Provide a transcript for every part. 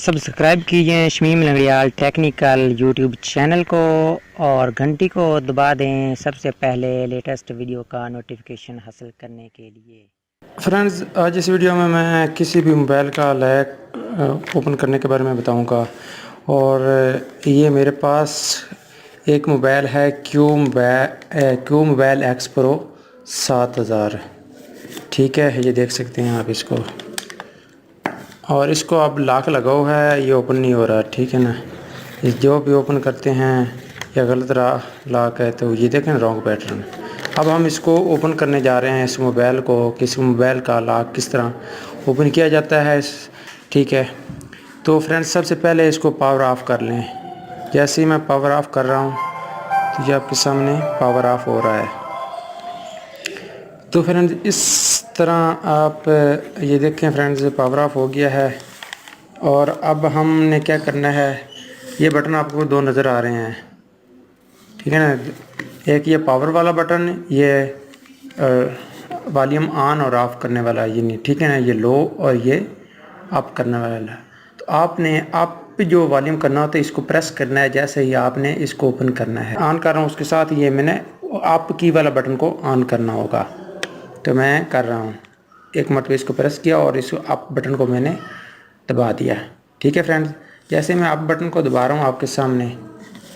Subscribe कीजिए Shamim Langrial technical YouTube channel को और घंटी को दबा दें सबसे पहले लेटेस्ट वीडियो का नोटिफिकेशन हासिल करने के लिए। फ्रेंड्स, आज इस वीडियो में मैं किसी भी मोबाइल का लैक ओपन करने के बारे में बताऊंगा। और ये मेरे पास एक मोबाइल है क्यू मोबाइल एक्स प्रो 7000। ठीक है, ये देख सकते हैं आप इसको। और इसको अब लॉक लगाओ है, ये ओपन नहीं हो रहा। ठीक है ना, इस जो भी ओपन करते हैं या गलत लॉक है तो ये देखें रॉन्ग पैटर्न। अब हम इसको ओपन करने जा रहे हैं इस मोबाइल को। किस मोबाइल का लॉक किस तरह ओपन किया जाता है। ठीक है, तो फ्रेंड्स सबसे पहले इसको पावर ऑफ़ कर लें। जैसे ही मैं पावर ऑफ़ कर रहा हूँ तो ये आपके सामने पावर ऑफ़ हो रहा है। तो फ्रेंड्स इस तरह आप ये देखें फ्रेंड्स, पावर ऑफ हो गया है। और अब हमने क्या करना है, ये बटन आपको दो नज़र आ रहे हैं। ठीक है ना, एक ये पावर वाला बटन, ये वॉल्यूम ऑन और ऑफ़ करने वाला, ये नहीं। ठीक है ना, ये लो और ये अप करने वाला। तो आपने अप जो वॉल्यूम करना होता है इसको प्रेस करना है। जैसे ही आपने इसको ओपन करना है, ऑन कर रहा हूँ, उसके साथ ये मैंने अप की वाला बटन को ऑन करना होगा। तो मैं कर रहा हूँ, एक मरतबा इसको प्रेस किया और इस अप बटन को मैंने दबा दिया। ठीक है फ्रेंड्स, जैसे मैं अप बटन को दबा रहा हूँ आपके सामने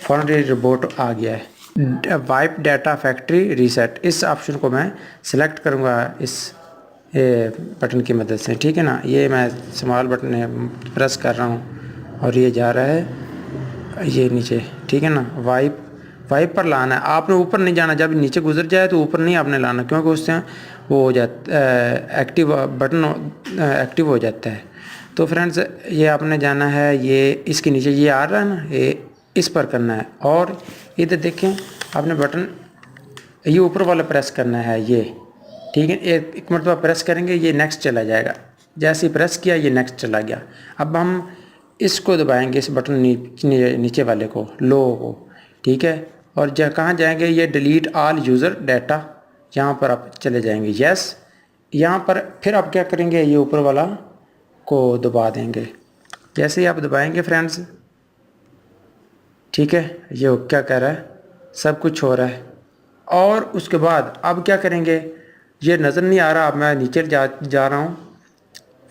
फ़ौरन रिपोर्ट आ गया है। वाइप डाटा फैक्ट्री रीसेट, इस ऑप्शन को मैं सिलेक्ट करूँगा इस बटन की मदद से। ठीक है ना, ये मैं स्मॉल बटन प्रेस कर रहा हूँ और ये जा रहा है ये नीचे। ठीक है ना, वाइप पर लाना है आपने, ऊपर नहीं जाना। जब नीचे गुजर जाए तो ऊपर नहीं आपने लाना, क्योंकि उससे वो हो जाता एक्टिव बटन एक्टिव हो जाता है। तो फ्रेंड्स ये आपने जाना है, ये इसके नीचे ये आ रहा है ना, ये इस पर करना है। और इधर देखें आपने बटन ये ऊपर वाला प्रेस करना है ये। ठीक है, एक मरतबा प्रेस करेंगे ये नेक्स्ट चला जाएगा। जैसे ही प्रेस किया ये नेक्स्ट चला गया। अब हम इसको दबाएंगे, इस बटन नीचे वाले को, लो को। ठीक है, और कहाँ जाएंगे, ये डिलीट ऑल यूज़र डाटा, यहाँ पर आप चले जाएंगे। यस, यहाँ पर फिर आप क्या करेंगे, ये ऊपर वाला को दबा देंगे। जैसे ही आप दबाएंगे फ्रेंड्स, ठीक है, ये क्या कह रहा है, सब कुछ हो रहा है। और उसके बाद अब क्या करेंगे, ये नज़र नहीं आ रहा, अब मैं नीचे जा रहा हूँ।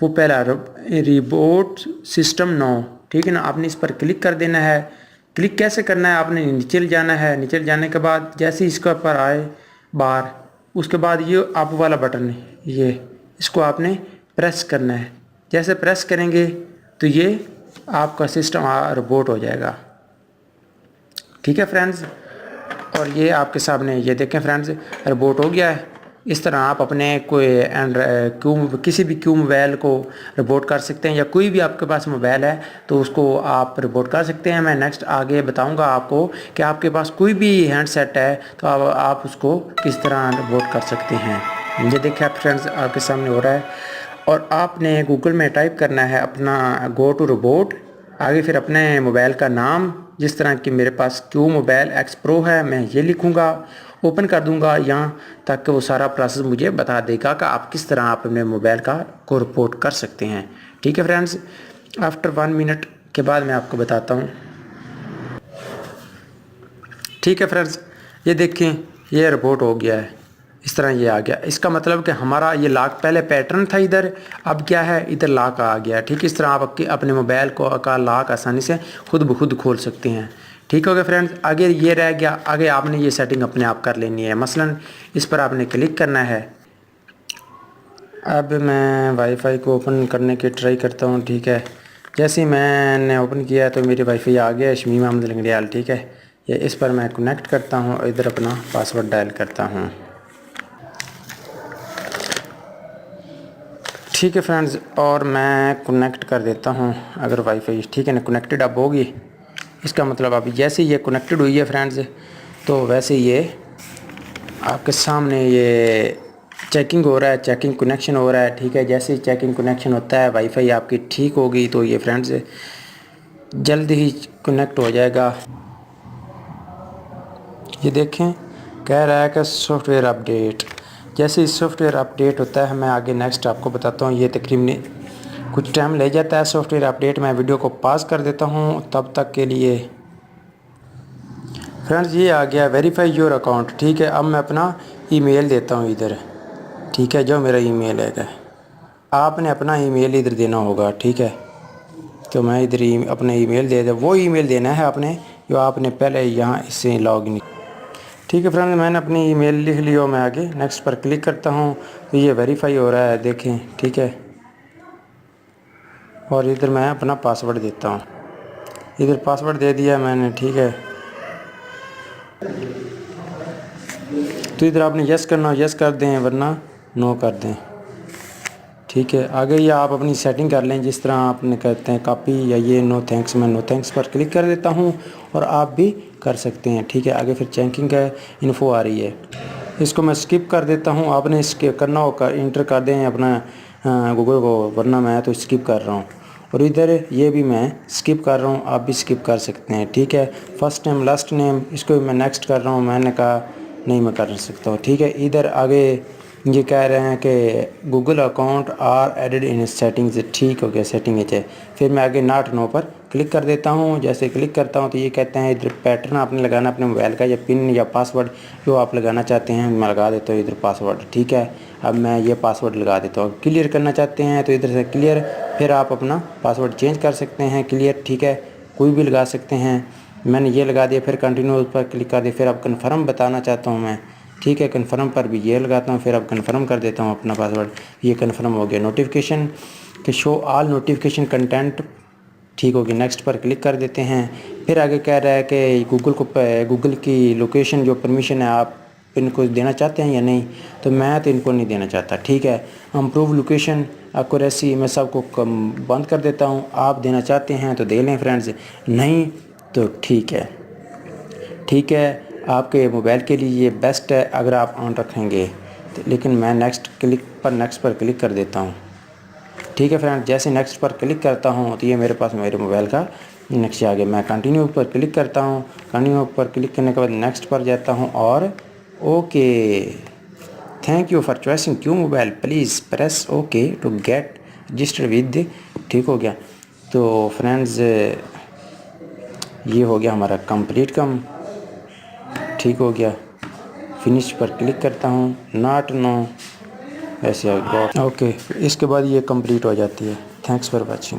वो पहला रिबूट सिस्टम 9। ठीक है ना, आपने इस पर क्लिक कर देना है। क्लिक कैसे करना है, आपने नीचे जाना है। नीचे जाने के बाद जैसे इसके ऊपर आए बार, उसके बाद ये अप वाला बटन है, ये इसको आपने प्रेस करना है। जैसे प्रेस करेंगे तो ये आपका सिस्टम रिबूट हो जाएगा। ठीक है फ्रेंड्स, और ये आपके सामने ये देखें फ्रेंड्स, रिबूट हो गया है। इस तरह आप अपने कोई किसी भी क्यू मोबाइल को रिपोर्ट कर सकते हैं, या कोई भी आपके पास मोबाइल है तो उसको आप रिपोर्ट कर सकते हैं। मैं नेक्स्ट आगे बताऊंगा आपको कि आपके पास कोई भी हैंडसेट है तो आप उसको किस तरह रिपोर्ट कर सकते हैं। ये देखिए आप फ्रेंड्स, आपके सामने हो रहा है। और आपने गूगल में टाइप करना है अपना गो टू रिपोर्ट, आगे फिर अपने मोबाइल का नाम, जिस तरह कि मेरे पास क्यू मोबाइल एक्स प्रो है, मैं ये लिखूँगा, ओपन कर दूंगा यहाँ, ताकि वो सारा प्रोसेस मुझे बता देगा कि आप किस तरह आप अपने मोबाइल को रिपोर्ट कर सकते हैं। ठीक है फ्रेंड्स, आफ्टर 1 मिनट के बाद मैं आपको बताता हूँ। ठीक है फ्रेंड्स, ये देखें ये रिपोर्ट हो गया है, इस तरह ये आ गया। इसका मतलब कि हमारा ये लॉक पहले पैटर्न था इधर, अब क्या है इधर लॉक आ गया। ठीक, इस तरह आप अपने मोबाइल का लॉक आसानी से खुद ब खुद खोल सकते हैं। ठीक हो गया फ्रेंड्स, आगे ये रह गया, आगे आपने ये सेटिंग अपने आप कर लेनी है। मसलन इस पर आपने क्लिक करना है। अब मैं वाईफाई को ओपन करने की ट्राई करता हूँ। ठीक है, जैसे ही मैंने ओपन किया तो मेरी वाईफाई आ गया शमीम अहमद लंगड़ियाल। ठीक है, ये इस पर मैं कनेक्ट करता हूँ और इधर अपना पासवर्ड डायल करता हूँ। ठीक है फ्रेंड्स, और मैं कनेक्ट कर देता हूँ अगर वाईफाई। ठीक है ना, कनेक्टेड अब होगी। इसका मतलब अभी जैसे ये कनेक्टेड हुई है फ्रेंड्स, तो वैसे ये आपके सामने ये चेकिंग हो रहा है, चेकिंग कनेक्शन हो रहा है। ठीक है, जैसे ही चेकिंग कनेक्शन होता है, वाईफाई आपकी ठीक होगी तो ये फ्रेंड्स जल्द ही कनेक्ट हो जाएगा। ये देखें कह रहा है कि सॉफ्टवेयर अपडेट। जैसे ही सॉफ्टवेयर अपडेट होता है, मैं आगे नेक्स्ट आपको बताता हूँ। ये तकरीबन कुछ टाइम ले जाता है सॉफ्टवेयर अपडेट। मैं वीडियो को पॉज कर देता हूँ तब तक के लिए। फ्रेंड्स ये आ गया वेरीफाई योर अकाउंट, ठीक है। अब मैं अपना ईमेल देता हूँ इधर, ठीक है। जो मेरा ईमेल है, आपने अपना ईमेल इधर देना होगा, ठीक है। तो मैं इधर अपना ईमेल दे दे, वो ईमेल देना है आपने जो आपने पहले यहाँ इससे लॉगिन, ठीक है। फ्रेंड्स मैंने अपनी ईमेल लिख ली और मैं आगे नेक्स्ट पर क्लिक करता हूँ तो ये वेरीफाई हो रहा है, देखें, ठीक है। और इधर मैं अपना पासवर्ड देता हूँ, इधर पासवर्ड दे दिया मैंने, ठीक है। तो इधर आपने यस करना, यस कर दें, वरना नो कर दें, ठीक है। आगे ये आप अपनी सेटिंग कर लें जिस तरह आपने कहते हैं कॉपी या ये नो थैंक्स। मैं नो थैंक्स पर क्लिक कर देता हूँ और आप भी कर सकते हैं, ठीक है। आगे फिर चेकिंग का इन्फो आ रही है, इसको मैं स्किप कर देता हूँ। आपने स्किप करना होगा, इंटर कर दें अपना गूगल को, वरना मैं तो स्किप कर रहा हूँ। और इधर ये भी मैं स्किप कर रहा हूँ, आप भी स्किप कर सकते हैं, ठीक है। फर्स्ट नेम लास्ट नेम इसको मैं नेक्स्ट कर रहा हूँ, मैंने कहा नहीं मैं कर सकता हूँ, ठीक है। इधर आगे ये कह रहे हैं कि Google account are added in settings, ठीक हो गया, सेटिंग है। फिर मैं आगे नॉट नो पर क्लिक कर देता हूँ। जैसे क्लिक करता हूँ तो ये कहते हैं इधर पैटर्न आपने लगाना अपने मोबाइल का, या पिन या पासवर्ड जो आप लगाना चाहते हैं। मैं लगा देता हूँ इधर पासवर्ड, ठीक है। अब मैं ये पासवर्ड लगा देता हूँ। क्लियर करना चाहते हैं तो इधर से क्लियर, फिर आप अपना पासवर्ड चेंज कर सकते हैं, क्लियर, ठीक है। कोई भी लगा सकते हैं, मैंने ये लगा दिया। फिर कंटिन्यू पर क्लिक कर दिया। फिर अब कन्फर्म बताना चाहता हूँ मैं, ठीक है। कन्फर्म पर भी ये लगाता हूँ, फिर अब कन्फर्म कर देता हूँ अपना पासवर्ड, ये कन्फर्म हो गया। नोटिफिकेशन के शो ऑल नोटिफिकेशन कंटेंट, ठीक हो गया। नेक्स्ट पर क्लिक कर देते हैं। फिर आगे कह रहा है कि गूगल की लोकेशन जो परमिशन है आप इनको देना चाहते हैं या नहीं, तो मैं तो इनको नहीं देना चाहता, ठीक है। इम्प्रूव लोकेशन एक्यूरेसी मैं सबको बंद कर देता हूँ। आप देना चाहते हैं तो दे लें फ्रेंड्स, नहीं तो ठीक है, ठीक है। आपके मोबाइल के लिए ये बेस्ट है अगर आप ऑन रखेंगे तो। लेकिन मैं नेक्स्ट पर क्लिक कर देता हूँ, ठीक है फ्रेंड। जैसे नेक्स्ट पर क्लिक करता हूँ तो ये मेरे पास मेरे मोबाइल का नेक्स्ट आ गया। मैं कंटिन्यू पर क्लिक करता हूँ, कंटिन्यू पर क्लिक करने के बाद नेक्स्ट पर जाता हूँ और okay, thank you for choicing Q mobile, please press okay to get registered with, ठीक हो गया। तो फ्रेंड्स ये हो गया हमारा कंप्लीट काम, ठीक हो गया। फिनिश पर क्लिक करता हूँ, नॉट नो, ऐसे ओके। इसके बाद ये कंप्लीट हो जाती है। Thanks for watching.